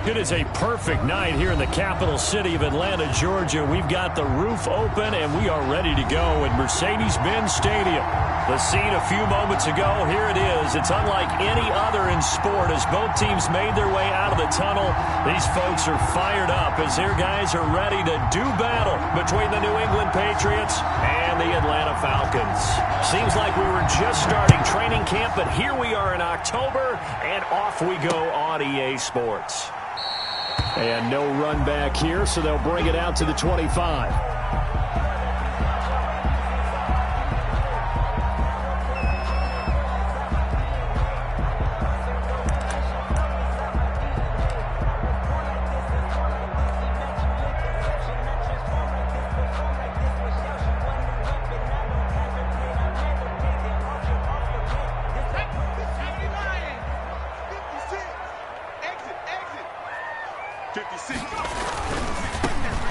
It is a perfect night here in the capital city of Atlanta, Georgia. We've got the roof open, and we are ready to go at Mercedes-Benz Stadium. The scene a few moments ago, here it is. It's unlike any other in sport as both teams made their way out of the tunnel. These folks are fired up as their guys are ready to do battle between the New England Patriots and the Atlanta Falcons. Seems like we were just starting training camp, but here we are in October, and off we go on EA Sports. And no run back here, so they'll bring it out to the 25.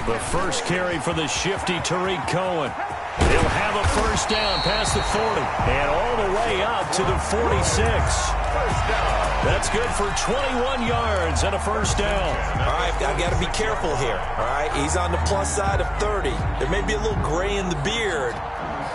The first carry for the shifty Tariq Cohen. He'll have a first down past the 40 and all the way up to the 46. That's good for 21 yards and a first down. All right, I got to be careful here. All right, he's on the plus side of 30. There may be a little gray in the beard,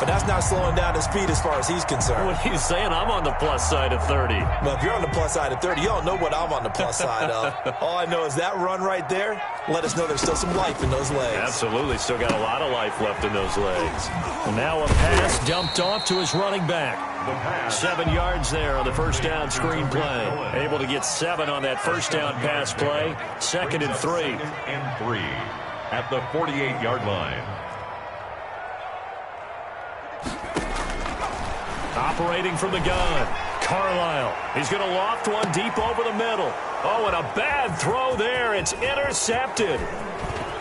but that's not slowing down his speed as far as he's concerned. What are you saying? I'm on the plus side of 30. Well, if you're on the plus side of 30, you don't know what I'm on the plus side of. All I know is that run right there let us know there's still some life in those legs. Absolutely. Still got a lot of life left in those legs. And now a pass dumped off to his running back. 7 yards there on the first down screen play. Able to get 7 on that first down pass play. 2nd and 3. And 3 at the 48-yard line. Operating from the gun, Carlisle. He's going to loft one deep over the middle. Oh, and a bad throw there. It's intercepted.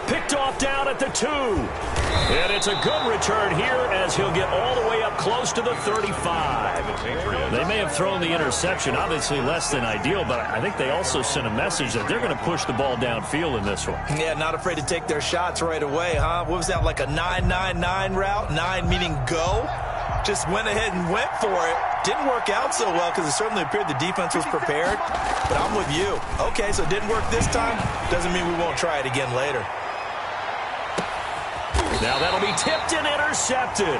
Picked off down at the 2. And it's a good return here as he'll get all the way up close to the 35. They may have thrown the interception, obviously less than ideal, but I think they also sent a message that they're going to push the ball downfield in this one. Yeah, not afraid to take their shots right away, huh? What was that, like a 9-9-9 route? 9 meaning go? Just went ahead and went for it. Didn't work out so well because it certainly appeared the defense was prepared. But I'm with you. Okay, so it didn't work this time. Doesn't mean we won't try it again later. Now that'll be tipped and intercepted.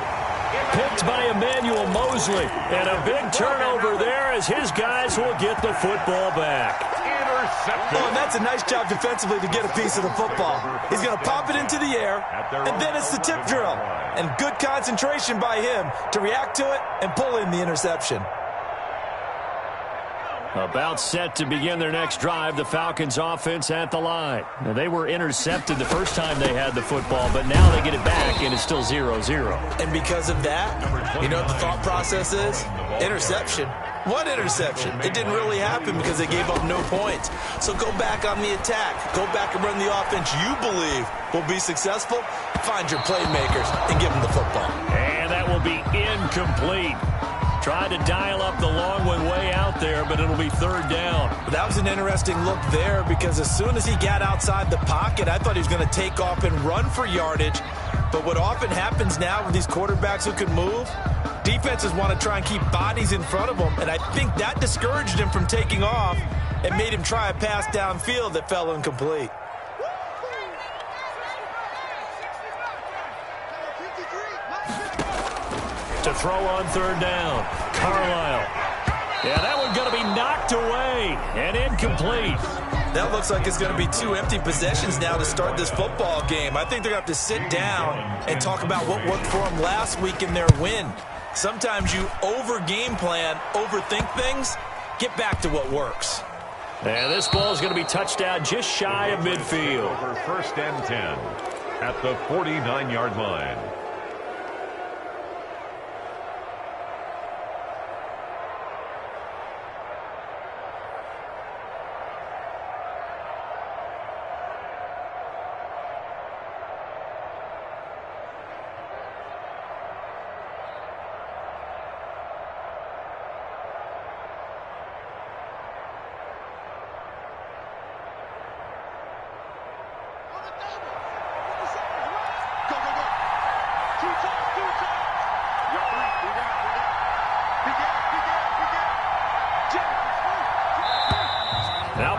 Picked by Emmanuel Mosley. And a big turnover there as his guys will get the football back. Oh, and that's a nice job defensively to get a piece of the football. He's going to pop it into the air, and then it's the tip drill. And good concentration by him to react to it and pull in the interception. About set to begin their next drive, the Falcons offense at the line. Now, they were intercepted the first time they had the football, but now they get it back, and it's still 0-0. And because of that, you know what the thought process is? Interception. What interception? It didn't really happen because they gave up no points. So go back on the attack. Go back and run the offense you believe will be successful. Find your playmakers and give them the football. And that will be incomplete. Tried to dial up the long one way out there, but it'll be 3rd down. That was an interesting look there because as soon as he got outside the pocket, I thought he was going to take off and run for yardage. But what often happens now with these quarterbacks who can move, defenses want to try and keep bodies in front of them, and I think that discouraged him from taking off and made him try a pass downfield that fell incomplete. To throw on 3rd down, Carlisle. Yeah, that one's going to be knocked away and incomplete. That looks like it's going to be 2 empty possessions now to start this football game. I think they're going to have to sit down and talk about what worked for them last week in their win. Sometimes you over-game plan, overthink things, get back to what works. And this ball is going to be touchdown just shy of midfield. Over 1st and 10 at the 49-yard line.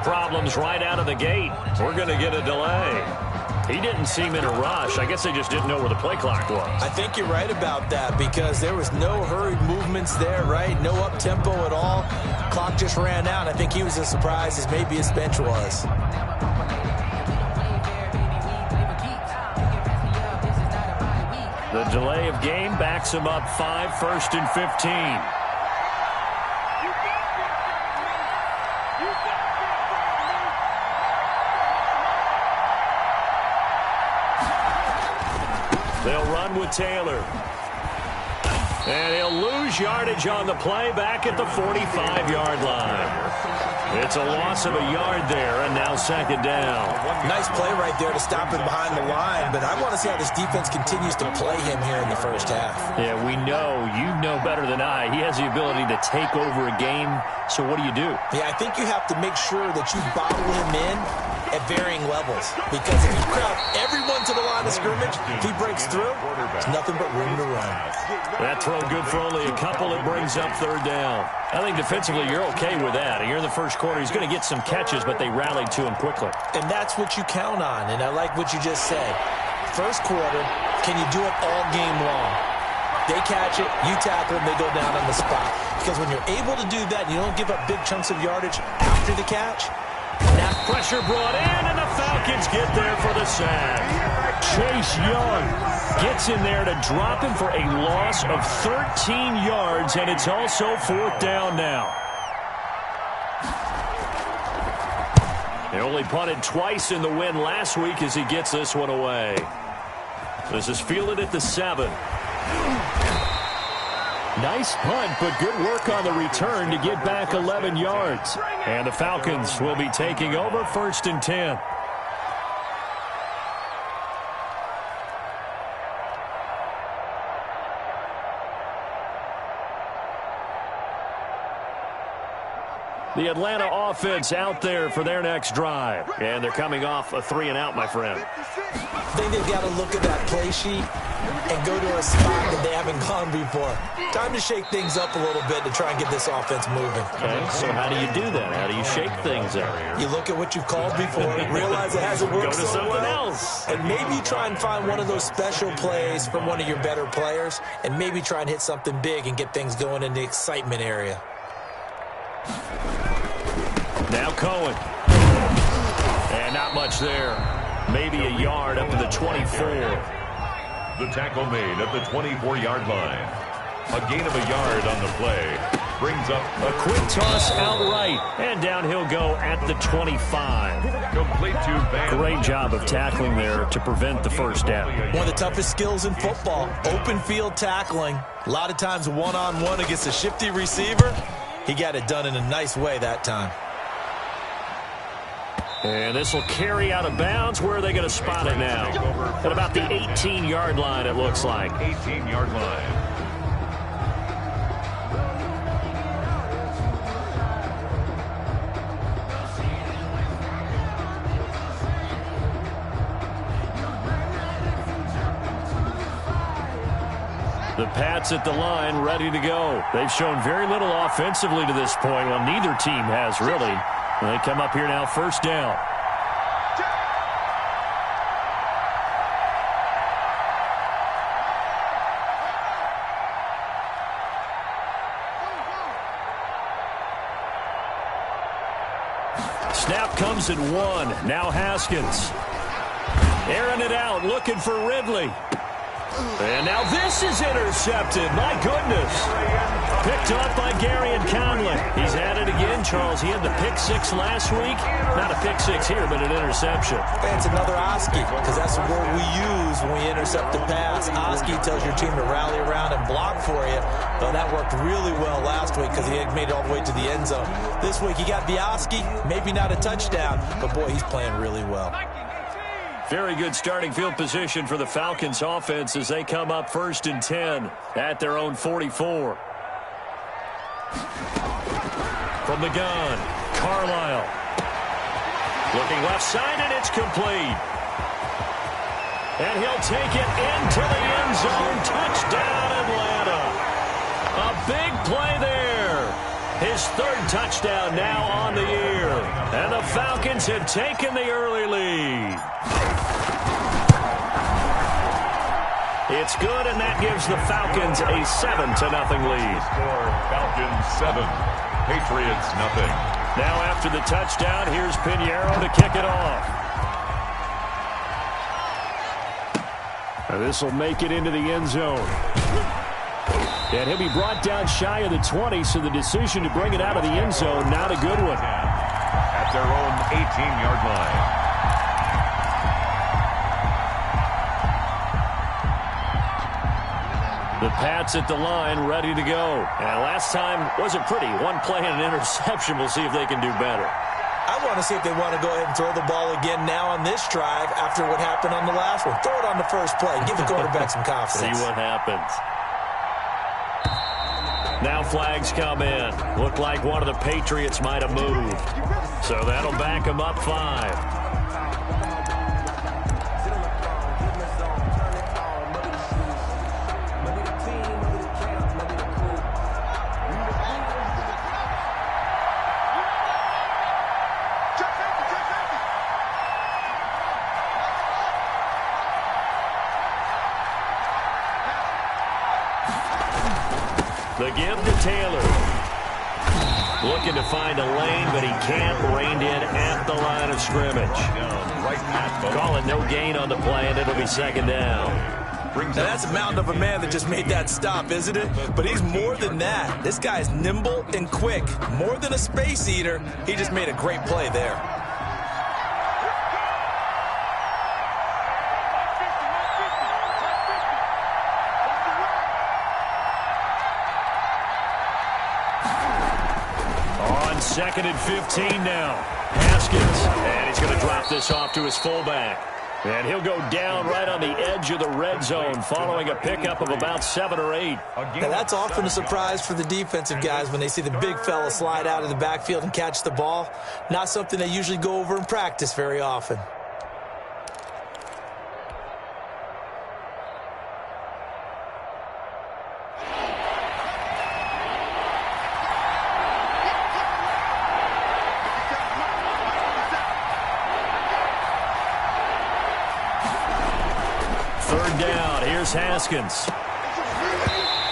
problems right out of the gate. We're going to get a delay. He didn't seem in a rush. I guess they just didn't know where the play clock was. I think you're right about that because there was no hurried movements there, right? No up-tempo at all. Clock just ran out. I think he was as surprised as maybe his bench was. The delay of game backs him up 5, 1st and 15. They'll run with Taylor. And he'll lose yardage on the play back at the 45-yard line. It's a loss of a yard there, and now 2nd down. Nice play right there to stop him behind the line, but I want to see how this defense continues to play him here in the first half. Yeah, we know. You know better than I. He has the ability to take over a game, so what do you do? Yeah, I think you have to make sure that you bottle him in at varying levels, because if you crowd everyone to the line of scrimmage, if he breaks through, there's nothing but room to run. That throw good for only a couple. It brings up 3rd down. I think defensively you're okay with that. Here in the first quarter, he's going to get some catches, but they rallied to him quickly. And that's what you count on, and I like what you just said. First quarter, can you do it all game long? They catch it, you tackle them, they go down on the spot. Because when you're able to do that, and you don't give up big chunks of yardage after the catch. Now pressure brought in, and the Falcons get there for the sack. Chase Young gets in there to drop him for a loss of 13 yards, and it's also 4th down now. They only punted twice in the win last week as he gets this one away. This is fielded at the 7. Nice punt, but good work on the return to get back 11 yards. And the Falcons will be taking over 1st and 10. The Atlanta offense out there for their next drive. And they're coming off a 3-and-out, my friend. I think they've got to look at that play sheet and go to a spot that they haven't gone before. Time to shake things up a little bit to try and get this offense moving. Okay, so how do you do that? How do you shake things up? You look at what you've called before, realize it hasn't worked so well. Go to something else. And maybe you try and find one of those special plays from one of your better players, and maybe try and hit something big and get things going in the excitement area. Now Cohen. And not much there. Maybe a yard up to the 24. The tackle made at the 24-yard line. A gain of a yard on the play. Brings up a quick toss outright. And down he'll go at the 25. Complete to Van. Great job of tackling there to prevent the 1st down. One of the toughest skills in football, open field tackling. A lot of times one-on-one against a shifty receiver. He got it done in a nice way that time. And this will carry out of bounds. Where are they going to spot it now? At about the 18-yard line, it looks like. 18-yard line. The Pats at the line, ready to go. They've shown very little offensively to this point. Well, neither team has really. They come up here now, 1st down. Snap comes at 1. Now Haskins. Airing it out, looking for Ridley. And now this is intercepted. My goodness. Picked off by Garyon Conley. He's at it again, Charles. He had the pick 6 last week. Not a pick 6 here, but an interception. And it's another Oski, because that's the word we use when we intercept the pass. Oski tells your team to rally around and block for you. But that worked really well last week because he had made it all the way to the end zone. This week he got the Oski, maybe not a touchdown, but boy, he's playing really well. Very good starting field position for the Falcons offense as they come up 1st and 10 at their own 44. From the gun, Carlisle. Looking left side, and it's complete. And he'll take it into the end zone. Touchdown, Atlanta. A big play there. His third touchdown now on the year. And the Falcons have taken the early lead. It's good, and that gives the Falcons a 7-0 lead. Score, Falcons 7, Patriots nothing. Now after the touchdown, here's Pinheiro to kick it off. This will make it into the end zone. And he'll be brought down shy of the 20, so the decision to bring it out of the end zone, not a good one. At their own 18-yard line. The Pats at the line, ready to go. And last time wasn't pretty. One play and an interception. We'll see if they can do better. I want to see if they want to go ahead and throw the ball again now on this drive after what happened on the last one. Throw it on the first play. Give the quarterback some confidence. See what happens. Now flags come in. Looked like one of the Patriots might have moved. So that'll back them up 5. The give to Taylor. Looking to find a lane, but he can't. Reined in at the line of scrimmage. Calling no gain on the play, and it'll be second down. Now that's a mountain of a man that just made that stop, isn't it? But he's more than that. This guy's nimble and quick. More than a space eater. He just made a great play there. Second and 15 now. Haskins. And he's going to drop this off to his fullback. And he'll go down right on the edge of the red zone following a pickup of about 7 or 8. Now that's often a surprise for the defensive guys when they see the big fella slide out of the backfield and catch the ball. Not something they usually go over in practice very often. Third down. Here's Haskins.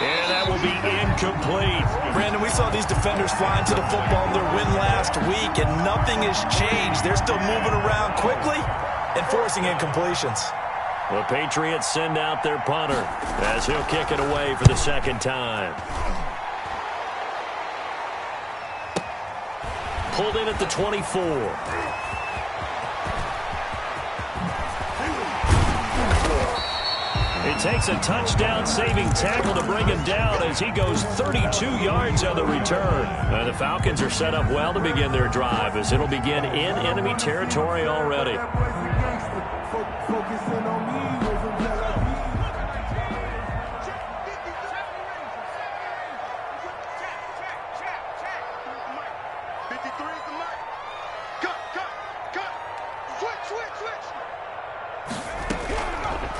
And that will be incomplete. Brandon, we saw these defenders flying to the football in their win last week, and nothing has changed. They're still moving around quickly and forcing incompletions. The Patriots send out their punter as he'll kick it away for the second time. Pulled in at the 24. It takes a touchdown-saving tackle to bring him down as he goes 32 yards on the return. And the Falcons are set up well to begin their drive as it'll begin in enemy territory already.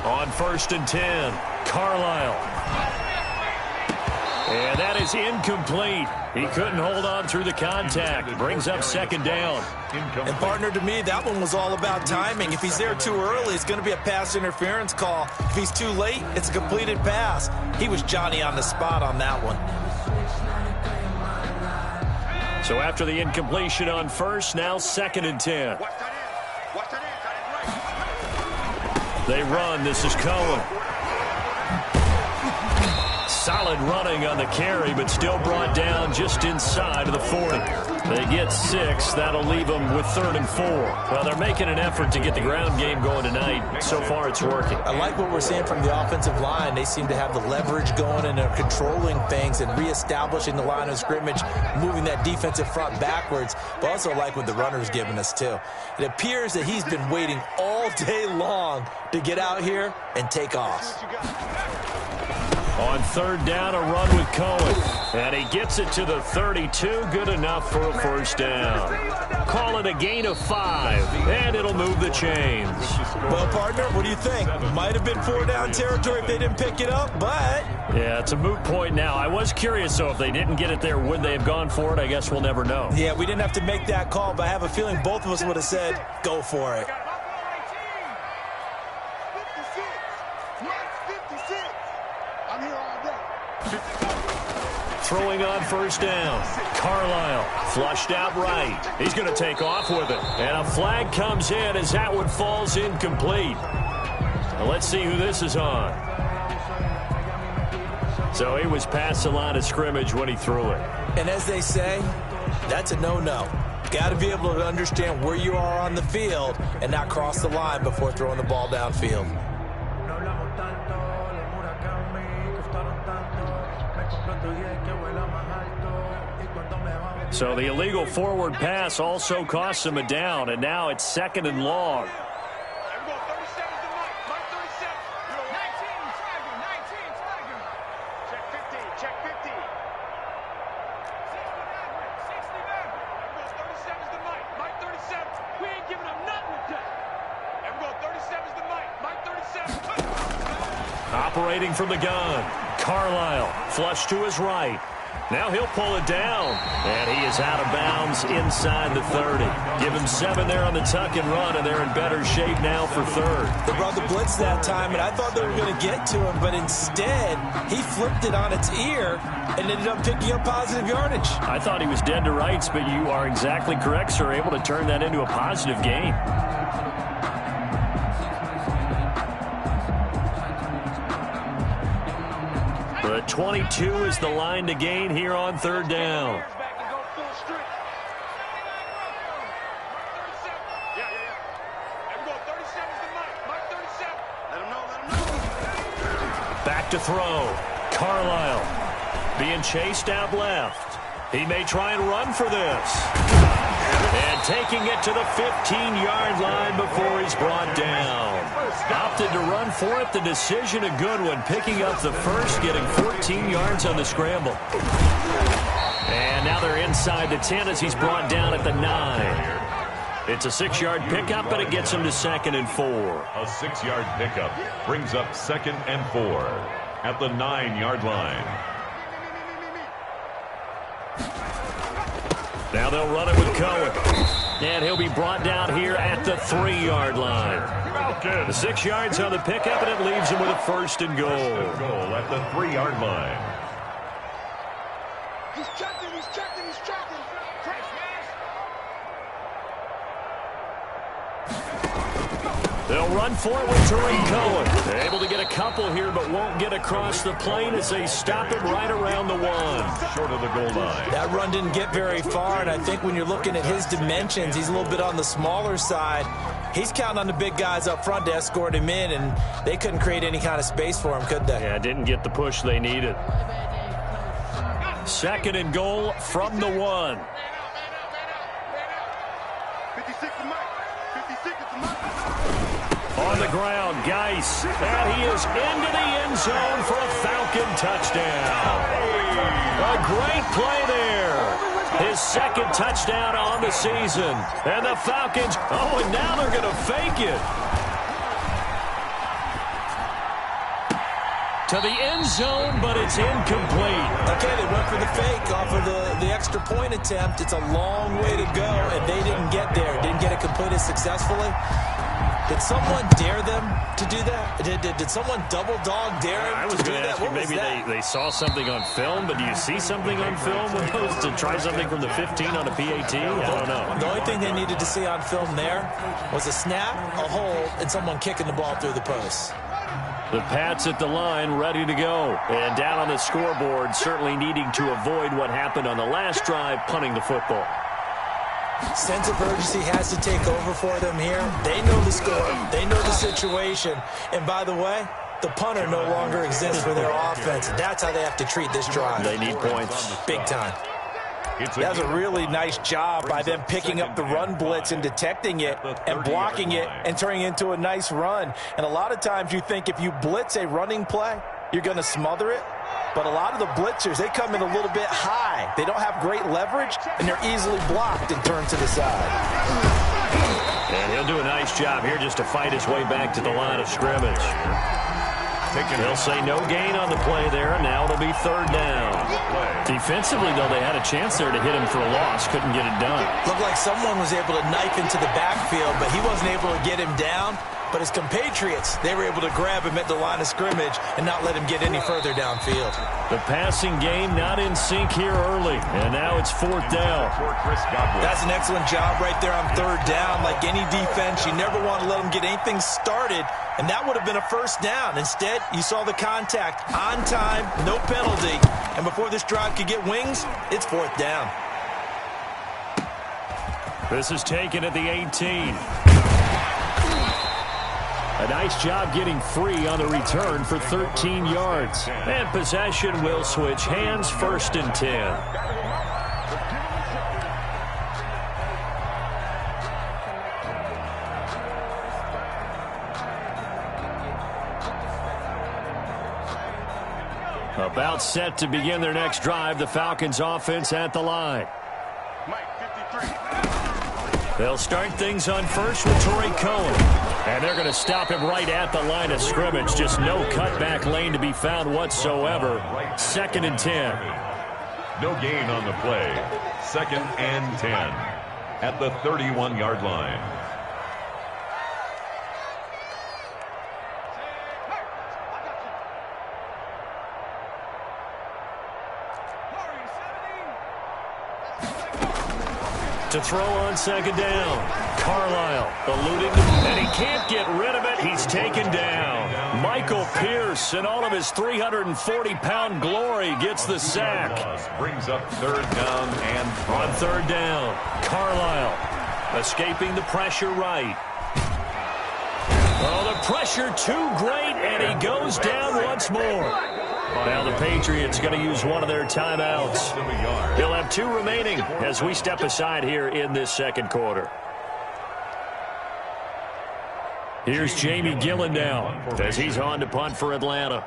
On 1st and 10, Carlisle. And that is incomplete. He couldn't hold on through the contact. Brings up second down. And partner, to me, that one was all about timing. If he's there too early, it's going to be a pass interference call. If he's too late, it's a completed pass. He was Johnny on the spot on that one. So after the incompletion on 1st, now 2nd and 10. They run. This is Cohen. Solid running on the carry, but still brought down just inside of the 40. They get 6. That'll leave them with 3rd and 4. Well, they're making an effort to get the ground game going tonight. So far, it's working. I like what we're seeing from the offensive line. They seem to have the leverage going and are controlling things and reestablishing the line of scrimmage, moving that defensive front backwards. But also like what the runner's giving us, too. It appears that he's been waiting all day long to get out here and take off. On third down, a run with Cohen. And he gets it to the 32. Good enough for a first down. Call it a gain of 5, and it'll move the chains. Well, partner, what do you think? Might have been 4 down territory if they didn't pick it up, but... Yeah, it's a moot point now. I was curious, so if they didn't get it there, would they have gone for it? I guess we'll never know. Yeah, we didn't have to make that call, but I have a feeling both of us would have said, go for it. Throwing on first down. Carlisle flushed out right. He's going to take off with it. And a flag comes in as that one falls incomplete. Now let's see who this is on. So he was past the line of scrimmage when he threw it. And as they say, that's a no-no. Got to be able to understand where you are on the field and not cross the line before throwing the ball downfield. So the illegal forward pass also costs him a down, and now it's 2nd and long. Operating from the gun, Carlisle flush to his right. Now he'll pull it down, and he is out of bounds inside the 30. Give him 7 there on the tuck and run, and they're in better shape now for 3rd. They brought the blitz that time, and I thought they were going to get to him, but instead he flipped it on its ear and ended up picking up positive yardage. I thought he was dead to rights, but you are exactly correct, sir, able to turn that into a positive gain. The 22 is the line to gain here on 3rd down. Back to throw. Carlisle being chased out left. He may try and run for this. And taking it to the 15-yard line before he's brought down. Opted to run for it. The decision a good one. Picking up the first, getting 14 yards on the scramble. And now they're inside the 10 as he's brought down at the 9. It's a 6-yard pickup, but it gets him to 2nd and 4. A 6-yard pickup brings up 2nd and 4 at the 9-yard line. Now they'll run it with Cohen. And he'll be brought down here at the 3-yard line. The 6 yards on the pickup, and it leaves him with a 1st and goal. Goal at the 3-yard line. He's checking, he's checking, he's checking. They'll run for it with Tariq Cohen. They're able to get a couple here, but won't get across the plane as they stop him right around the 1. Short of the goal line. That run didn't get very far, and I think when you're looking at his dimensions, he's a little bit on the smaller side. He's counting on the big guys up front to escort him in, and they couldn't create any kind of space for him, could they? Yeah, didn't get the push they needed. 2nd and goal from the 1. 56 to Mike. 56 to Mike. On the ground, Geis, and he is into the end zone for a Falcon touchdown. A great play there. His 2nd touchdown on the season. And the Falcons, oh, and now they're going to fake it. To the end zone, but it's incomplete. Okay, they went for the fake off of the extra point attempt. It's a long way to go, and they didn't get there. Didn't get it completed successfully. Did someone dare them to do that? Did someone double dog dare him I was going to ask you, maybe they saw something on film, but do you see something on film when opposed to try something from the 15 on a PAT? I don't know. The only thing they needed to see on film there was a snap, a hold, and someone kicking the ball through the post. The Pats at the line, ready to go. And down on the scoreboard, certainly needing to avoid what happened on the last drive, punting the football. Sense of urgency has to take over for them here. They know the score. They know the situation. And by the way, the punter no longer exists for their offense. That's how they have to treat this drive. They need points. Big time. That was a really nice job by them picking up the run blitz and detecting it and blocking it and turning it into a nice run. And a lot of times you think if you blitz a running play, you're going to smother it. But a lot of the blitzers, they come in a little bit high. They don't have great leverage, and they're easily blocked and turned to the side. And he'll do a nice job here just to fight his way back to the line of scrimmage. They'll say no gain on the play there, and now it'll be third down. Defensively, though, they had a chance there to hit him for a loss. Couldn't get it done. Looked like someone was able to knife into the backfield, but he wasn't able to get him down. But his compatriots, they were able to grab him at the line of scrimmage and not let him get any further downfield. The passing game not in sync here early, and now it's fourth down. That's an excellent job right there on third down. Like any defense, you never want to let them get anything started, and that would have been a first down. Instead, you saw the contact on time, no penalty, and before this drive could get wings, it's fourth down. This is taken at the 18. A nice job getting free on the return for 13 yards. And possession will switch hands, first and 10. About set to begin their next drive, the Falcons offense at the line. They'll start things on first with Torrey Cohen. And they're going to stop him right at the line of scrimmage. Just no cutback lane to be found whatsoever. Second and 10. No gain on the play. Second and 10 at the 31-yard line. To throw on second down. Carlisle eluding, and he can't get rid of it. He's taken down. Michael Pierce, in all of his 340-pound glory, gets the sack. Brings up third down and on third down. Carlisle escaping the pressure right. Oh, the pressure too great, and he goes down once more. Now the Patriots going to use one of their timeouts. He'll have two remaining as we step aside here in this second quarter. Here's Jamie Gillen now as he's on to punt for Atlanta.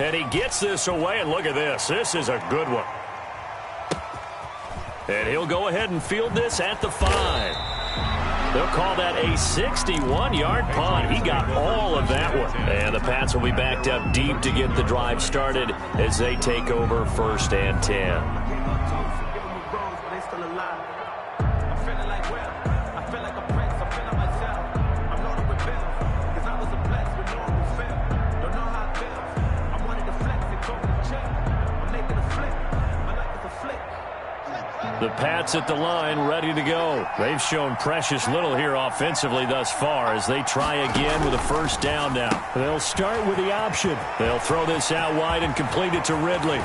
And he gets this away, and look at this. This is a good one. And he'll go ahead and field this at the 5. They'll call that a 61-yard punt. He got all of that one. And the Pats will be backed up deep to get the drive started as they take over first and 10. The Pats at the line, ready to go. They've shown precious little here offensively thus far as they try again with a first down now. They'll start with the option. They'll throw this out wide and complete it to Ridley.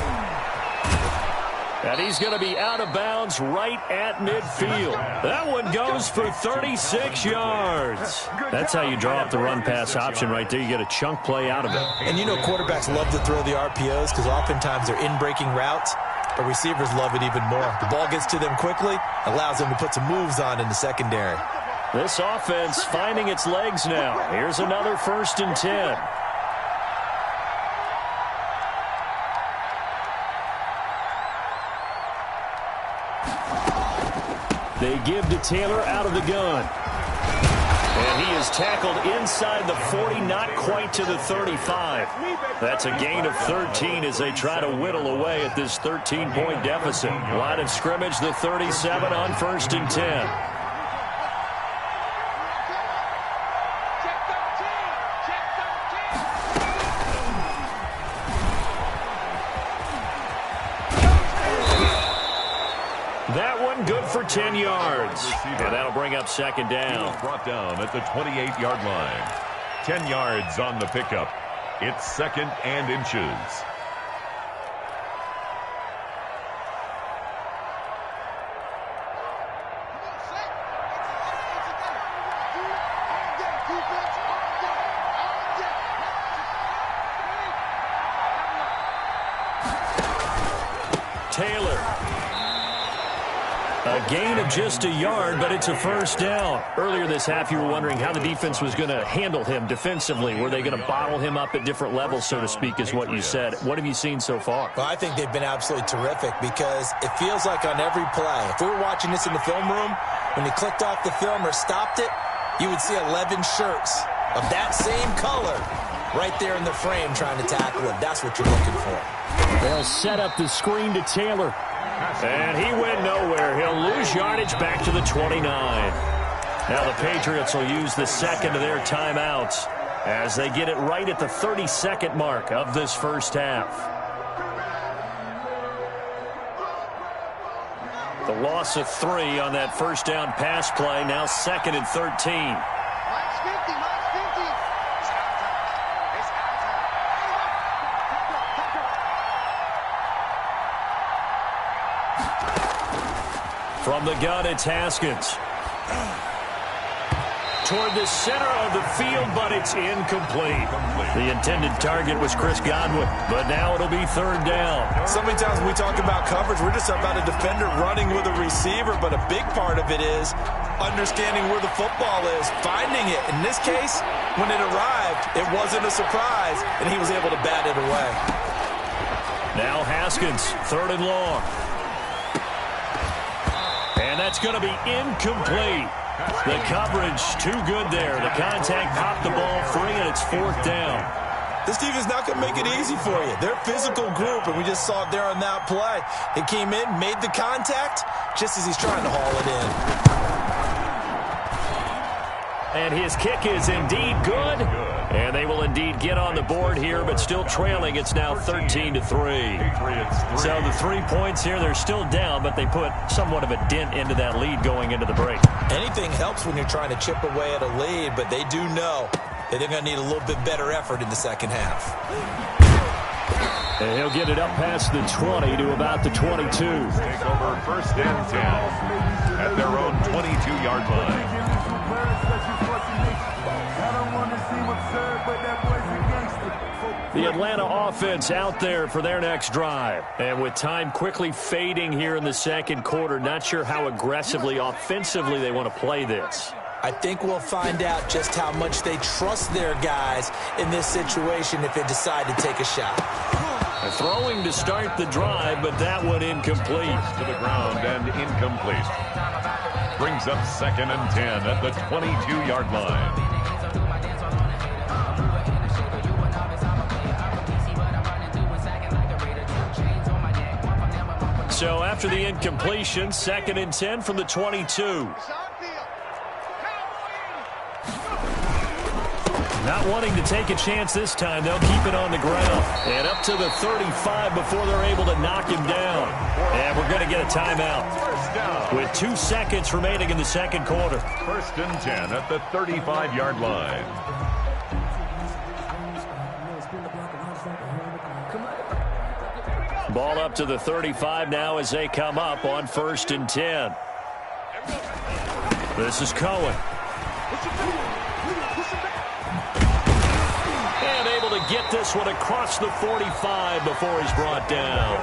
And he's going to be out of bounds right at midfield. That one goes for 36 yards. That's how you draw up the run-pass option right there. You get a chunk play out of it. And you know quarterbacks love to throw the RPOs because oftentimes they're in-breaking routes. But receivers love it even more. The ball gets to them quickly, allows them to put some moves on in the secondary. This offense finding its legs now. Here's another first and 10. They give to Taylor out of the gun. And he is tackled inside the 40, not quite to the 35. That's a gain of 13 as they try to whittle away at this 13-point deficit. Line of scrimmage, the 37 on first and 10. That one good for 10 yards. And that'll bring up second down. Brought down at the 28-yard line. 10 yards on the pickup. It's second and inches. Taylor. A gain of just a yard, but it's a first down. Earlier this half, you were wondering how the defense was going to handle him defensively. Were they going to bottle him up at different levels, so to speak, is what you said. What have you seen so far? Well, I think they've been absolutely terrific because it feels like on every play, if we were watching this in the film room, when he clicked off the film or stopped it, you would see 11 shirts of that same color right there in the frame trying to tackle him. That's what you're looking for. They'll set up the screen to Taylor. And he went nowhere. He'll lose yardage back to the 29. Now the Patriots will use the second of their timeouts as they get it right at the 32nd mark of this first half. The loss of 3 on that first down pass play. Now 2nd and 13. From the gun, it's Haskins. Toward the center of the field, but it's incomplete. The intended target was Chris Godwin, but now it'll be third down. So many times when we talk about coverage, we're just about a defender running with a receiver, but a big part of it is understanding where the football is, finding it. In this case, when it arrived, it wasn't a surprise, and he was able to bat it away. Now Haskins, 3rd and long. And that's going to be incomplete. The coverage too good there. The contact popped the ball free, and it's 4th down. This defense is not going to make it easy for you. They're a physical group, and we just saw it there on that play. It came in, made the contact, just as he's trying to haul it in. And his kick is indeed good. And they will indeed get on the board here, but still trailing. It's now 13-3. So the 3 points here, they're still down, but they put somewhat of a dent into that lead going into the break. Anything helps when you're trying to chip away at a lead, but they do know that they're going to need a little bit better effort in the second half. And he'll get it up past the 20 to about the 22. Take over 1st and 10 at their own 22-yard line. The Atlanta offense out there for their next drive. And with time quickly fading here in the second quarter, not sure how aggressively, offensively they want to play this. I think we'll find out just how much they trust their guys in this situation if they decide to take a shot. Throwing to start the drive, but that one incomplete. To the ground and incomplete. Brings up 2nd and 10 at the 22-yard line. So after the incompletion, 2nd and 10 from the 22. Not wanting to take a chance this time, they'll keep it on the ground. And up to the 35 before they're able to knock him down. And we're going to get a timeout with 2 seconds remaining in the second quarter. 1st and 10 at the 35-yard line. Ball up to the 35 now as they come up on 1st and 10. This is Cohen. And able to get this one across the 45 before he's brought down.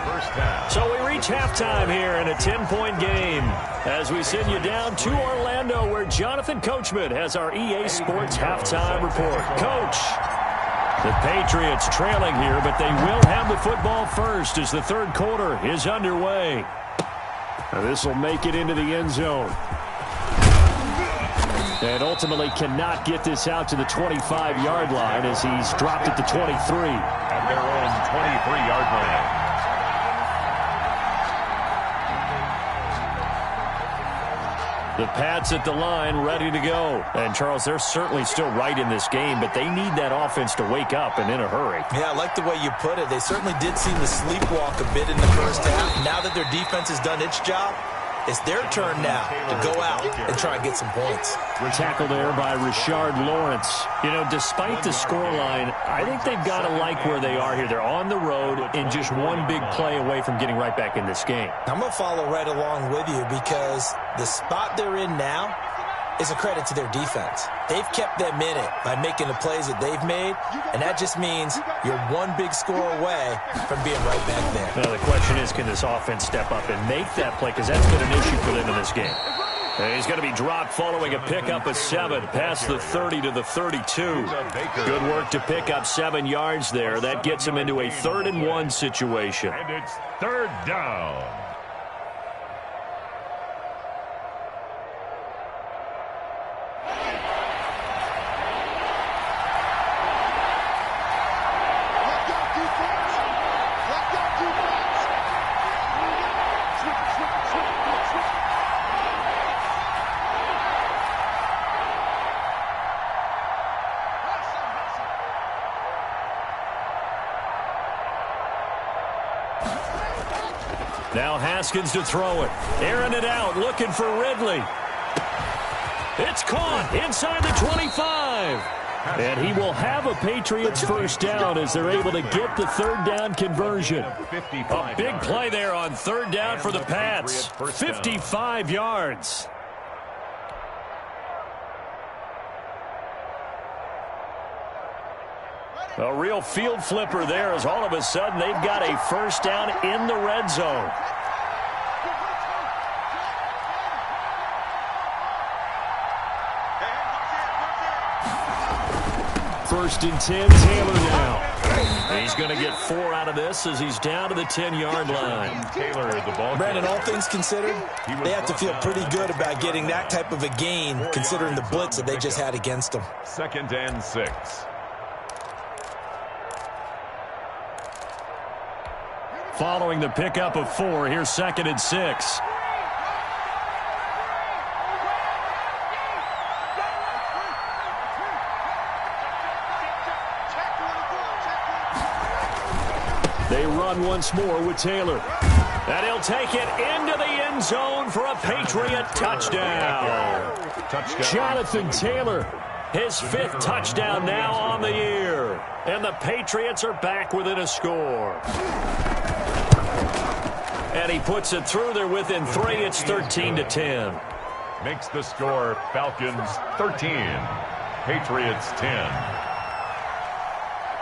So we reach halftime here in a 10-point game as we send you down to Orlando, where Jonathan Coachman has our EA Sports halftime report. Coach, the Patriots trailing here, but they will have the football first as the third quarter is underway. Now this will make it into the end zone. And ultimately cannot get this out to the 25-yard line as he's dropped it to 23. At their own 23-yard line. The Pats at the line, ready to go. And, Charles, they're certainly still right in this game, but they need that offense to wake up and in a hurry. Yeah, I like the way you put it. They certainly did seem to sleepwalk a bit in the first half. Now that their defense has done its job, it's their turn now to go out and try and get some points. Tackle there by Rashard Lawrence. You know, despite the scoreline, I think they've got to like where they are here. They're on the road and just one big play away from getting right back in this game. I'm going to follow right along with you because the spot they're in now, is a credit to their defense. They've kept them in it by making the plays that they've made, and that just means you're one big score away from being right back there. Now, the question is, can this offense step up and make that play? Because that's been an issue for them in this game. And he's going to be dropped following a pickup of 7 past the 30 to the 32. Good work to pick up 7 yards there. That gets him into a 3rd and 1 situation. And it's 3rd down. Now Haskins to throw it. Airing it out, looking for Ridley. It's caught inside the 25. And he will have a Patriots first down as they're able to get the 3rd down conversion. A big play there on 3rd down for the Pats. 55 yards. A real field flipper there as all of a sudden they've got a first down in the red zone. First and 10, Taylor now. He's going to get 4 out of this as he's down to the 10-yard line. Taylor, the ball. Brandon, all things considered, they have to feel pretty good about getting that type of a gain considering the blitz that they just had against them. 2nd and 6. Following the pickup of 4, here's 2nd and 6. They run once more with Taylor. And he'll take it into the end zone for a Patriot touchdown. Jonathan Taylor, his 5th touchdown now on the year. And the Patriots are back within a score. And he puts it through. They're within 3. It's 13-10. Makes the score Falcons 13, Patriots 10.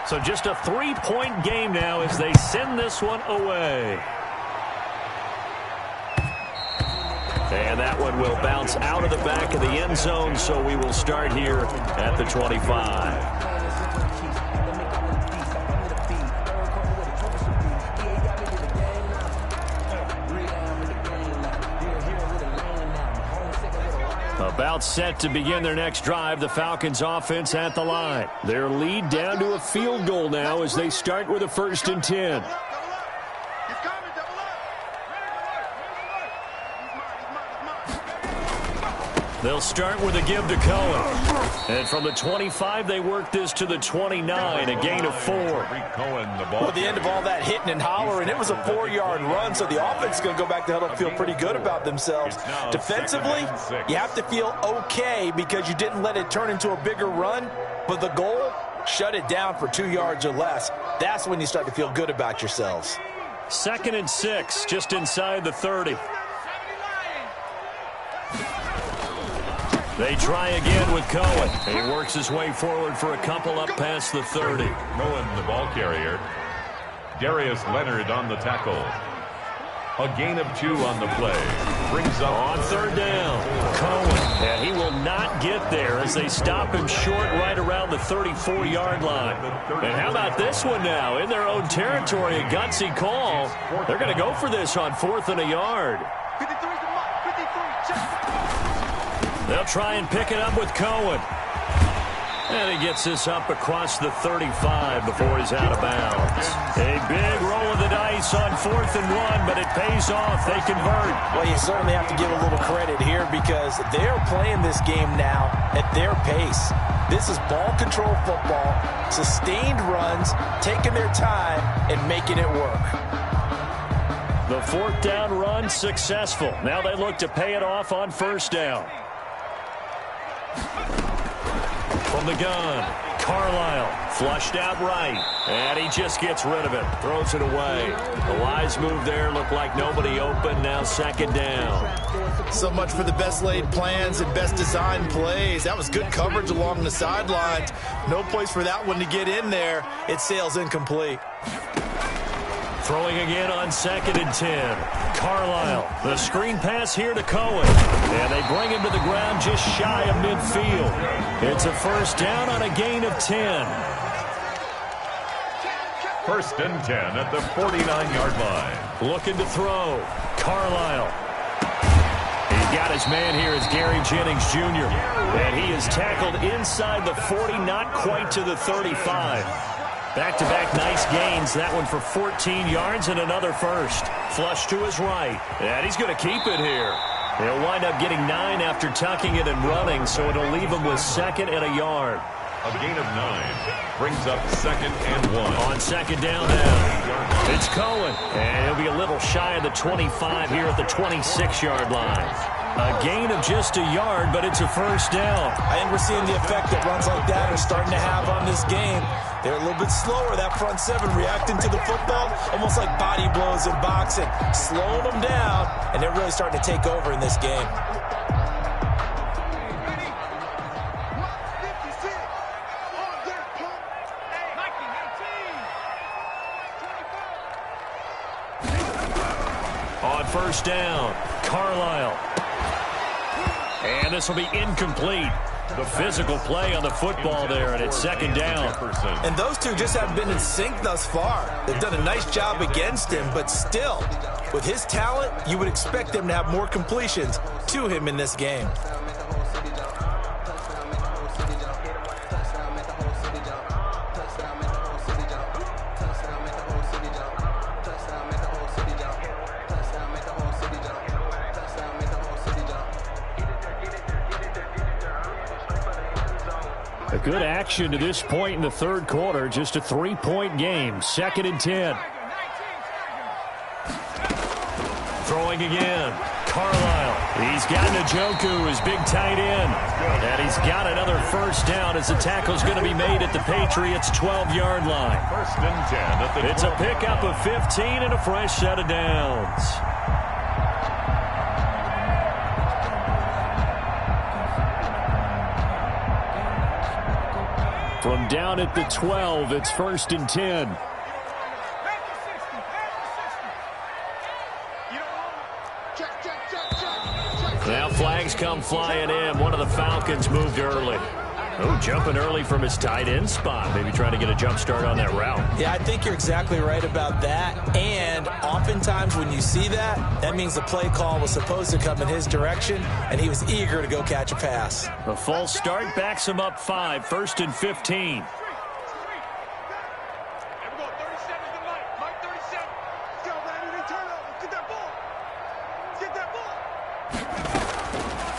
So just a 3-point game now as they send this one away. And that one will bounce out of the back of the end zone, so we will start here at the 25. About set to begin their next drive, the Falcons offense at the line. Their lead down to a field goal now as they start with a 1st and 10. They'll start with a give to Cohen. And from the 25, they work this to the 29, a gain of 4. Well, at the end of all that hitting and hollering, it was a 4-yard run, so the offense is going to go back to huddle and feel pretty good about themselves. Defensively, you have to feel okay because you didn't let it turn into a bigger run, but the goal, shut it down for 2 yards or less. That's when you start to feel good about yourselves. 2nd and 6, just inside the 30. They try again with Cohen. He works his way forward for a couple up past the 30. Cohen, the ball carrier. Darius Leonard on the tackle. A gain of 2 on the play. Brings up on 3rd down. Cohen. And he will not get there as they stop him short right around the 34-yard line. And how about this one now? In their own territory, a gutsy call. They're going to go for this on 4th and a yard. They'll try and pick it up with Cohen. And he gets this up across the 35 before he's out of bounds. A big roll of the dice on 4th and 1, but it pays off. They convert. Well, you certainly have to give a little credit here because they're playing this game now at their pace. This is ball control football, sustained runs, taking their time and making it work. The 4th down run successful. Now they look to pay it off on 1st down. From the gun, Carlisle flushed out right, and he just gets rid of it, throws it away. The wise move there, looked like nobody open. Now second down. So much for the best laid plans and best designed plays. That was good coverage along the sidelines. No place for that one to get in there. It sails incomplete. Throwing again on 2nd and 10. Carlisle, the screen pass here to Cohen. And they bring him to the ground just shy of midfield. It's a first down on a gain of 10. First and 10 at the 49-yard line. Looking to throw. Carlisle. He's got his man here is Gary Jennings Jr. And he is tackled inside the 40, not quite to the 35. Back-to-back nice gains. That one for 14 yards and another first. Flush to his right. And he's going to keep it here. He'll wind up getting 9 after tucking it and running, so it'll leave him with 2nd and a yard. A gain of 9 brings up 2nd and 1. On 2nd down now, it's Cohen. And he'll be a little shy of the 25 here at the 26-yard line. A gain of just a yard, but it's a first down. I think we're seeing the effect that runs like that are starting to have on this game. They're a little bit slower, that front seven, reacting to the football, almost like body blows in boxing, slowing them down, and they're really starting to take over in this game. On first down, Carlisle. And this will be incomplete. The physical play on the football there, and it's 2nd down. And those two just haven't been in sync thus far. They've done a nice job against him, but still, with his talent, you would expect them to have more completions to him in this game. A good action to this point in the third quarter. Just a 3-point game. 2nd and 10. Throwing again. Carlisle. He's got Njoku, his big tight end. And he's got another first down as the tackle's going to be made at the Patriots' 12-yard line. First and 10 at the 12. It's a pickup of 15 and a fresh set of downs. From down at the 12, it's 1st and 10. Now flags come flying in. One of the Falcons moved early. Oh, jumping early from his tight end spot. Maybe trying to get a jump start on that route. Yeah, I think you're exactly right about that. And oftentimes when you see that, that means the play call was supposed to come in his direction, and he was eager to go catch a pass. The false start backs him up 5. 1st and 15.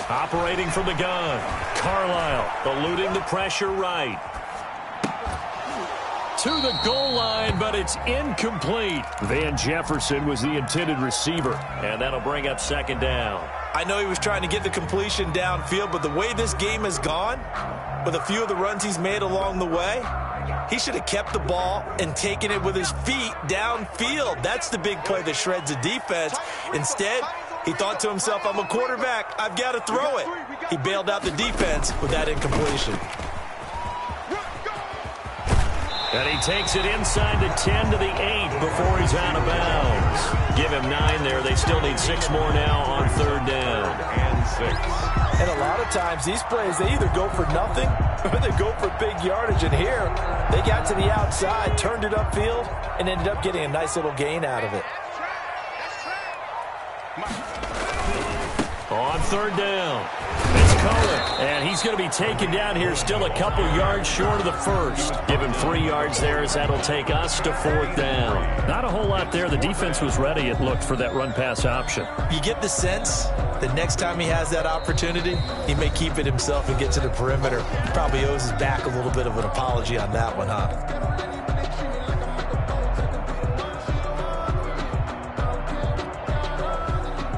Operating from the gun. Carlisle eluding the pressure right. To the goal line, but it's incomplete. Van Jefferson was the intended receiver, and that'll bring up 2nd down. I know he was trying to get the completion downfield, but the way this game has gone, with a few of the runs he's made along the way, he should have kept the ball and taken it with his feet downfield. That's the big play that shreds the defense. Instead, he thought to himself, I'm a quarterback, I've got to throw it. He bailed out the defense with that incompletion. And he takes it inside the 10 to the 8 before he's out of bounds. Give him 9 there. They still need 6 more now on 3rd down. And 6. And a lot of times these plays, they either go for nothing or they go for big yardage. And here, they got to the outside, turned it upfield, and ended up getting a nice little gain out of it. On 3rd down, it's Cohen, and he's going to be taken down here still a couple yards short of the first. Give him 3 yards there as that'll take us to 4th down. Not a whole lot there. The defense was ready, it looked, for that run-pass option. You get the sense that next time he has that opportunity, he may keep it himself and get to the perimeter. He probably owes his back a little bit of an apology on that one, huh?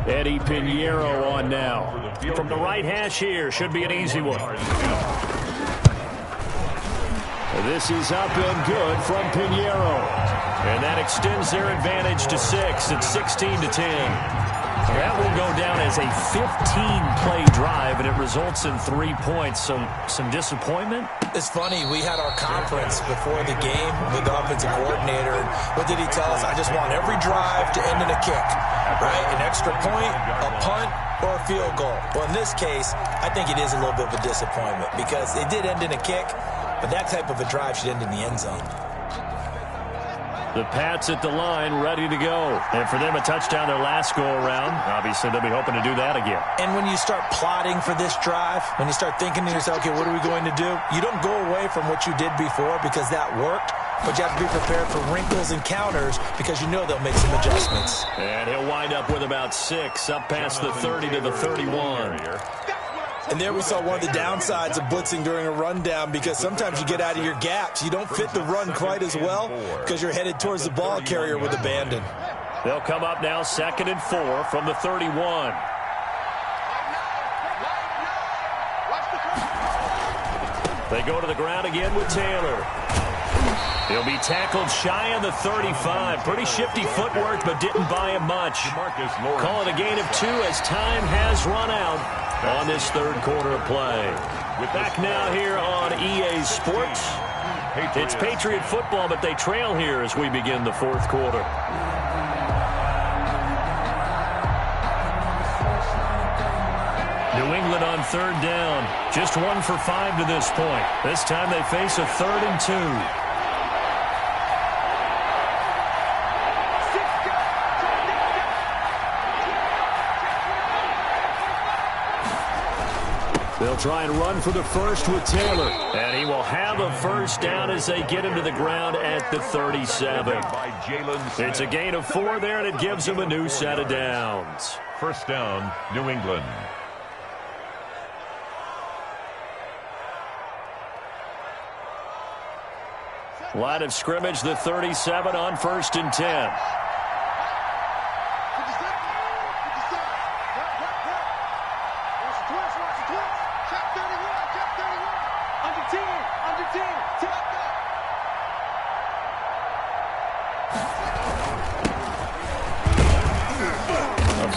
Eddie Pinheiro on now. From the right hash here, should be an easy one. This is up and good from Pinheiro. And that extends their advantage to 6. It's 16-10. That will go down as a 15-play drive, and it results in 3 points. So some disappointment? It's funny. We had our conference before the game with the offensive coordinator. What did he tell us? I just want every drive to end in a kick, right? An extra point, a punt, or a field goal. Well, in this case, I think it is a little bit of a disappointment because it did end in a kick, but that type of a drive should end in the end zone. The Pats at the line, ready to go. And for them, a touchdown their last go-around. Obviously, they'll be hoping to do that again. And when you start plotting for this drive, when you start thinking to yourself, okay, what are we going to do? You don't go away from what you did before because that worked, but you have to be prepared for wrinkles and counters because you know they'll make some adjustments. And he'll wind up with about 6, up past the 30 to the 31. And there we saw one of the downsides of blitzing during a rundown because sometimes you get out of your gaps. You don't fit the run quite as well because you're headed towards the ball carrier with abandon. They'll come up now 2nd and 4 from the 31. They go to the ground again with Taylor. He'll be tackled shy of the 35. Pretty shifty footwork, but didn't buy him much. Call it a gain of 2 as time has run out on this third quarter of play. We're back now here on EA Sports. It's Patriot football, but they trail here as we begin the fourth quarter. New England on 3rd down. Just 1 for 5 to this point. This time they face a 3rd and 2. They'll try and run for the first with Taylor. And he will have a first down as they get him to the ground at the 37. It's a gain of 4 there, and it gives them a new set of downs. First down, New England. Line of scrimmage, the 37 on 1st and 10.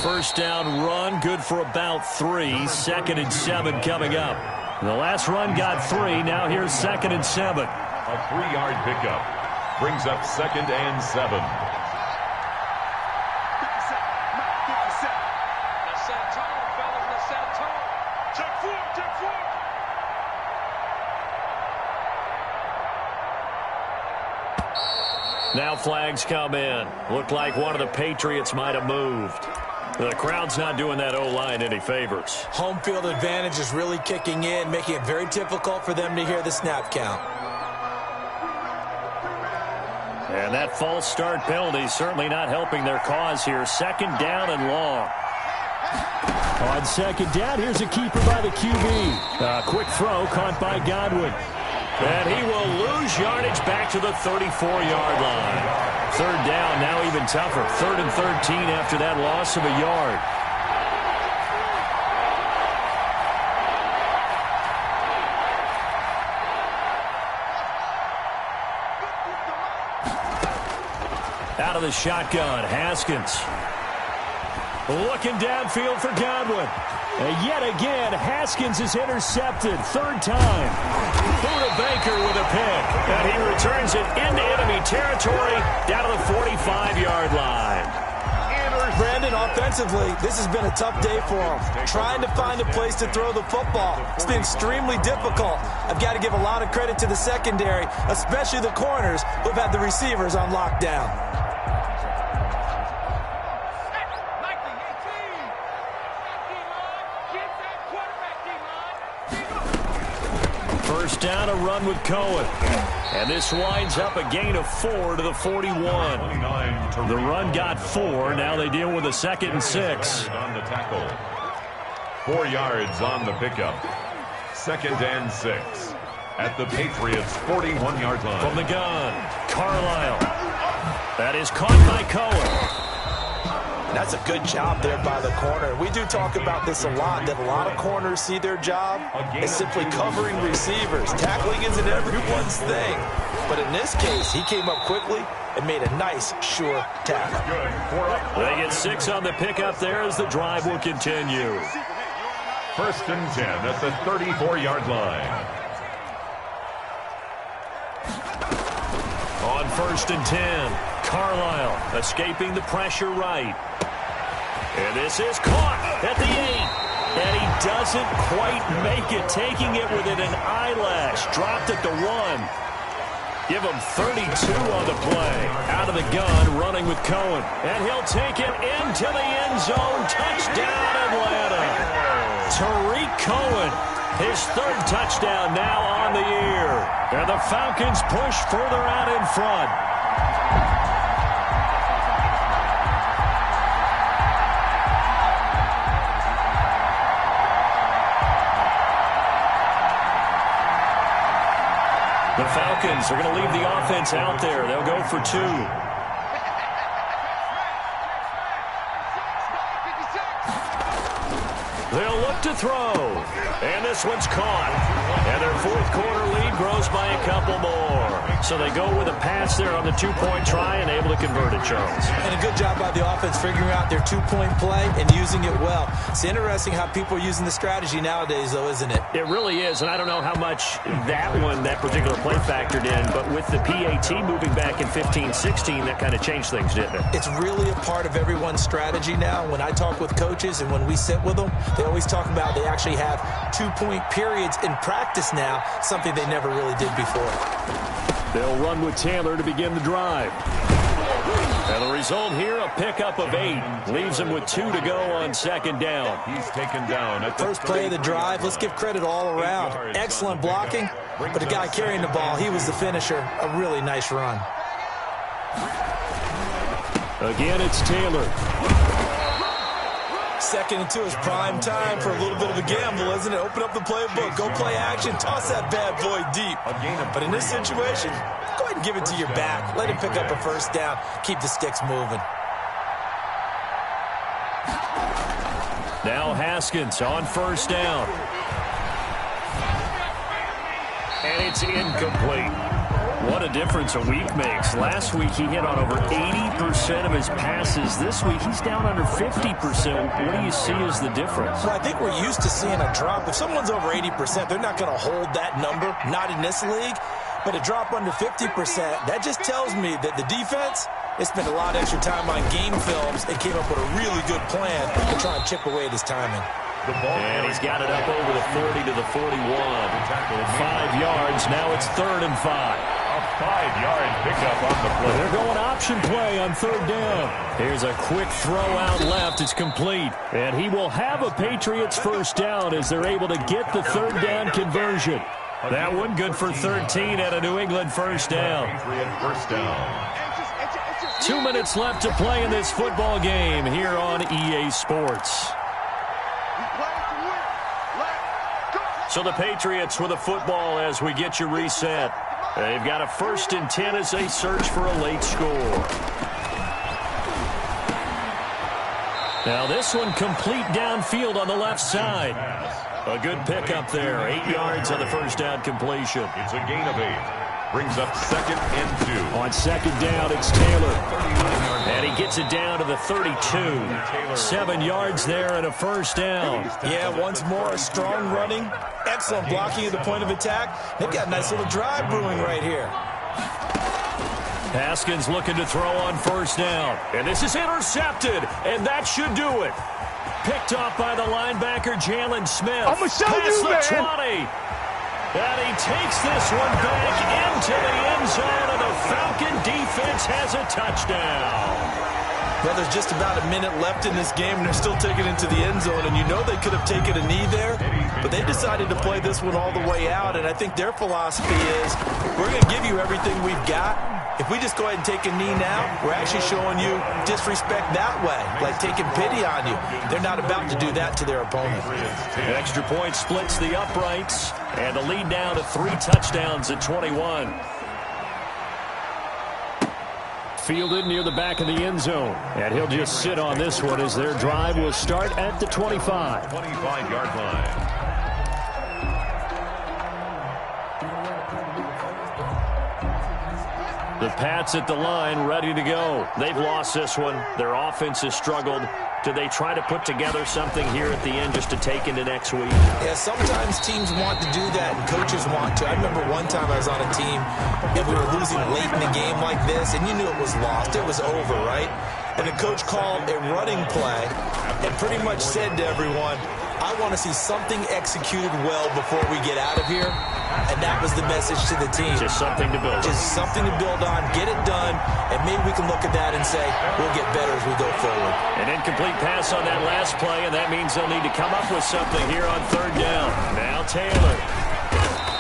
First down run, good for about 3. 2nd and 7 coming up. The last run got 3. Now here's 2nd and 7. A 3-yard pickup brings up 2nd and 7. Now flags come in. Looked like one of the Patriots might have moved. The crowd's not doing that O-line any favors. Home field advantage is really kicking in, making it very difficult for them to hear the snap count. And that false start penalty certainly not helping their cause here. 2nd down and long. On 2nd down, here's a keeper by the QB. A quick throw caught by Godwin. And he will lose yardage back to the 34-yard line. 3rd down, now even tougher. 3rd and 13 after that loss of a yard. Out of the shotgun, Haskins. Looking downfield for Godwin. And yet again, Haskins is intercepted. 3rd time. Buda Baker with a pick. And he returns it into enemy territory down to the 45-yard line. Brandon, offensively, this has been a tough day for him. Trying to find a place to throw the football. It's been extremely difficult. I've got to give a lot of credit to the secondary, especially the corners who've had the receivers on lockdown. First down, a run with Cohen. And this winds up a gain of 4 to the 41. The run got 4. Now they deal with a 2nd and 6. On the tackle. 4 yards on the pickup. 2nd and 6. At the Patriots' 41-yard line. From the gun, Carlisle. That is caught by Cohen. That's a good job there by the corner. We do talk about this a lot, that a lot of corners see their job as simply covering receivers. Tackling isn't everyone's thing. But in this case, he came up quickly and made a nice, sure tackle. They get 6 on the pickup there as the drive will continue. 1st and 10 at the 34-yard line. On 1st and 10, Carlisle escaping the pressure right. And this is caught at the 8. And he doesn't quite make it, taking it within an eyelash. Dropped at the 1. Give him 32 on the play. Out of the gun, running with Cohen. And he'll take it into the end zone. Touchdown, Atlanta. Tariq Cohen, his 3rd touchdown now on the year. And the Falcons push further out in front. The Falcons are going to leave the offense out there. They'll go for 2. They'll look to throw. And this one's caught. And their 4th quarter lead grows by a couple more. So they go with a pass there on the 2-point try and able to convert it, Charles. And a good job by the offense figuring out their 2-point play and using it well. It's interesting how people are using the strategy nowadays, though, isn't it? It really is, and I don't know how much that particular play factored in, but with the PAT moving back in 15-16, that kind of changed things, didn't it? It's really a part of everyone's strategy now. When I talk with coaches and when we sit with them, they always talk about they actually have 2-point periods in practice now, something they never really did before. They'll run with Taylor to begin the drive. And the result here, a pickup of 8. Leaves him with 2 to go on 2nd down. He's taken down at the first play of the drive. Let's give credit all around. Excellent blocking, but the guy carrying the ball, he was the finisher. A really nice run. Again, it's Taylor. 2nd and 2 is prime time for a little bit of a gamble, isn't it? Open up the playbook, go play action, toss that bad boy deep. But in this situation, go ahead and give it to your back. Let him pick up a 1st down. Keep the sticks moving. Now Haskins on 1st down. And it's incomplete. What a difference a week makes. Last week he hit on over 80% of his passes. This week he's down under 50%. What do you see as the difference? Well, I think we're used to seeing a drop. If someone's over 80%, they're not going to hold that number, not in this league. But a drop under 50%, that just tells me that the defense, they spent a lot of extra time on game films and came up with a really good plan to try and chip away at his timing. And he's got it up over the 40 to the 41. 5 yards. Now it's 3rd and 5. A 5-yard pickup on the play. They're going option play on 3rd down. Here's a quick throw out left. It's complete. And he will have a Patriots 1st down as they're able to get the 3rd down conversion. That one good for 13 at a New England 1st down. 1st down. 2 minutes left to play in this football game here on EA Sports. So the Patriots with a football as we get you reset. They've got a 1st and 10 as they search for a late score. Now this one complete downfield on the left side. A good pickup there. 8 yards on the 1st down completion. It's a gain of 8. Brings up 2nd and 2. On 2nd down, it's Taylor. And he gets it down to the 32. 7 yards there and a 1st down. Yeah, once more, a strong running. Excellent blocking at the point of attack. They've got a nice little drive brewing right here. Haskins looking to throw on 1st down. And this is intercepted. And that should do it. Picked off by the linebacker, Jalen Smith. I'm going to show you, man. 20. And he takes this one back into the end zone, and the Falcon defense has a touchdown. Well, there's just about a minute left in this game, and they're still taking it into the end zone. And you know they could have taken a knee there, but they decided to play this one all the way out. And I think their philosophy is, we're going to give you everything we've got. If we just go ahead and take a knee now, we're actually showing you disrespect that way, like taking pity on you. They're not about to do that to their opponent. An extra point splits the uprights, and the lead down to 3 touchdowns at 21. fielded near the back of the end zone. And he'll just sit on this one as their drive will start at the 25. 25-yard line. The Pats at the line, ready to go. They've lost this one. Their offense has struggled. Do they try to put together something here at the end just to take into next week? Yeah, sometimes teams want to do that, and coaches want to. I remember one time I was on a team, and we were losing late in the game like this, and you knew it was lost. It was over, right? And the coach called a running play and pretty much said to everyone, I want to see something executed well before we get out of here. And that was the message to the team. Just something to build on. Just something to build on, get it done, and maybe we can look at that and say, we'll get better as we go forward. An incomplete pass on that last play, and that means they'll need to come up with something here on third down. Now Taylor.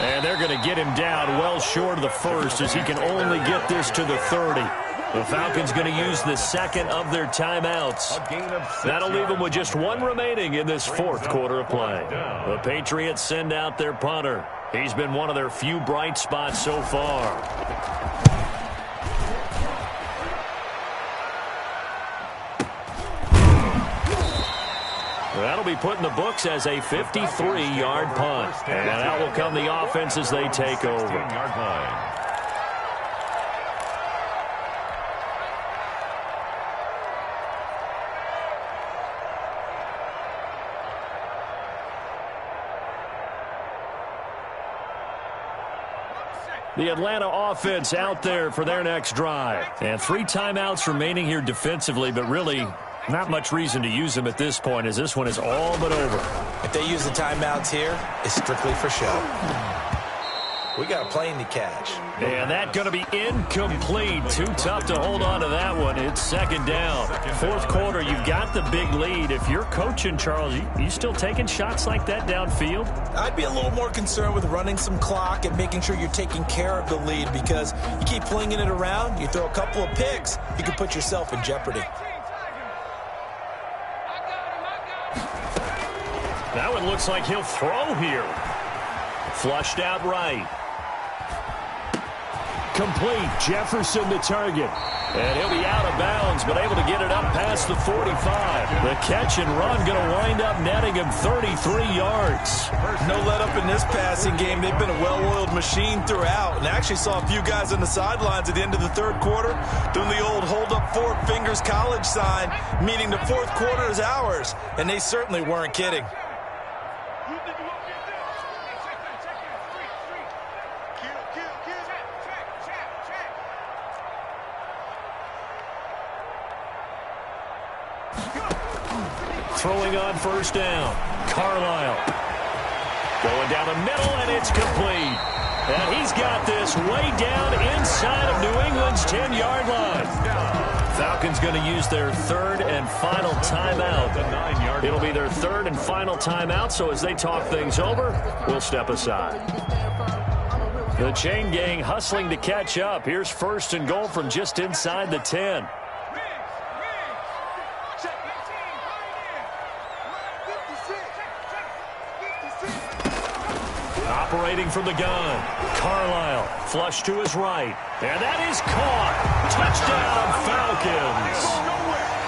And they're going to get him down well short of the first as he can only get this to the 30. The Falcons going to use the second of their timeouts. That'll leave them with just one remaining in this fourth quarter of play. The Patriots send out their punter. He's been one of their few bright spots so far. That'll be put in the books as a 53-yard punt. And out will come the offense as they take over. The Atlanta offense out there for their next drive. And 3 timeouts remaining here defensively, but really not much reason to use them at this point as this one is all but over. If they use the timeouts here, it's strictly for show. We got a plane to catch. And that's going to be incomplete. Too tough to hold on to that one. It's second down. Fourth quarter, you've got the big lead. If you're coaching, Charles, you still taking shots like that downfield? I'd be a little more concerned with running some clock and making sure you're taking care of the lead because you keep flinging it around, you throw a couple of picks, you can put yourself in jeopardy. That one looks like he'll throw here. Flushed out right. Complete. Jefferson the target. And he'll be out of bounds, but able to get it up past the 45. The catch and run going to wind up netting him 33 yards. No let up in this passing game. They've been a well-oiled machine throughout. And I actually saw a few guys on the sidelines at the end of the third quarter doing the old hold up 4 fingers college sign, meaning the fourth quarter is ours. And they certainly weren't kidding. Throwing on first down. Carlisle. Going down the middle, and it's complete. And he's got this way down inside of New England's 10-yard line. Falcons going to use their third and final timeout. It'll be their third and final timeout, so as they talk things over, we'll step aside. The chain gang hustling to catch up. Here's first and goal from just inside the 10. Operating from the gun. Carlisle flush to his right. And that is caught. Touchdown, Falcons.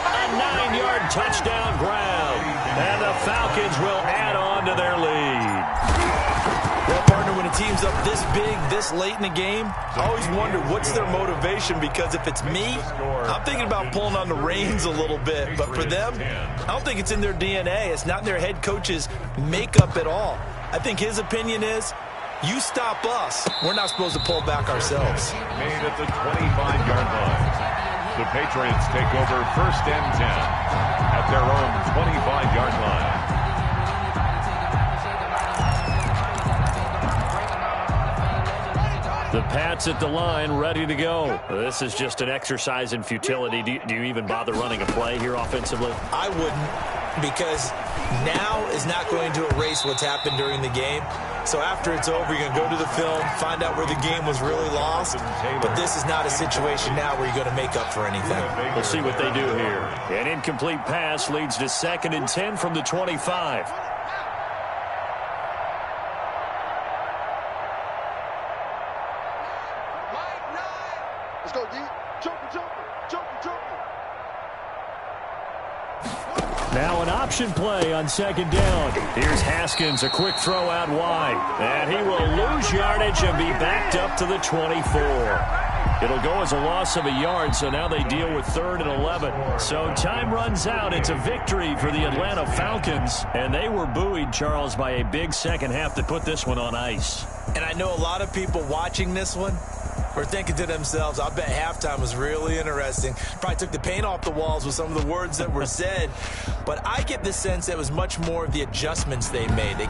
A 9-yard touchdown grab. And the Falcons will add on to their lead. Well, partner, when a team's up this big, this late in the game, I always wonder what's their motivation, because if it's me, I'm thinking about pulling on the reins a little bit. But for them, I don't think it's in their DNA. It's not in their head coach's makeup at all. I think his opinion is, you stop us, we're not supposed to pull back ourselves. Made at the 25-yard line. The Patriots take over first and 10 at their own 25-yard line. The Pats at the line, ready to go. This is just an exercise in futility. Do you even bother running a play here offensively? I wouldn't, because now is not going to erase what's happened during the game. So after it's over, you're going to go to the film, find out where the game was really lost. But this is not a situation now where you're going to make up for anything. We'll see what they do here. An incomplete pass leads to second and 10 from the 25. Let's go, D. Now an option play on second down. Here's Haskins, a quick throw out wide. And he will lose yardage and be backed up to the 24. It'll go as a loss of a yard, so now they deal with 3rd and 11. So time runs out. It's a victory for the Atlanta Falcons. And they were buoyed, Charles, by a big second half to put this one on ice. And I know a lot of people watching this one were thinking to themselves, I bet halftime was really interesting. Probably took the paint off the walls with some of the words that were said. But I get the sense that it was much more of the adjustments they made. They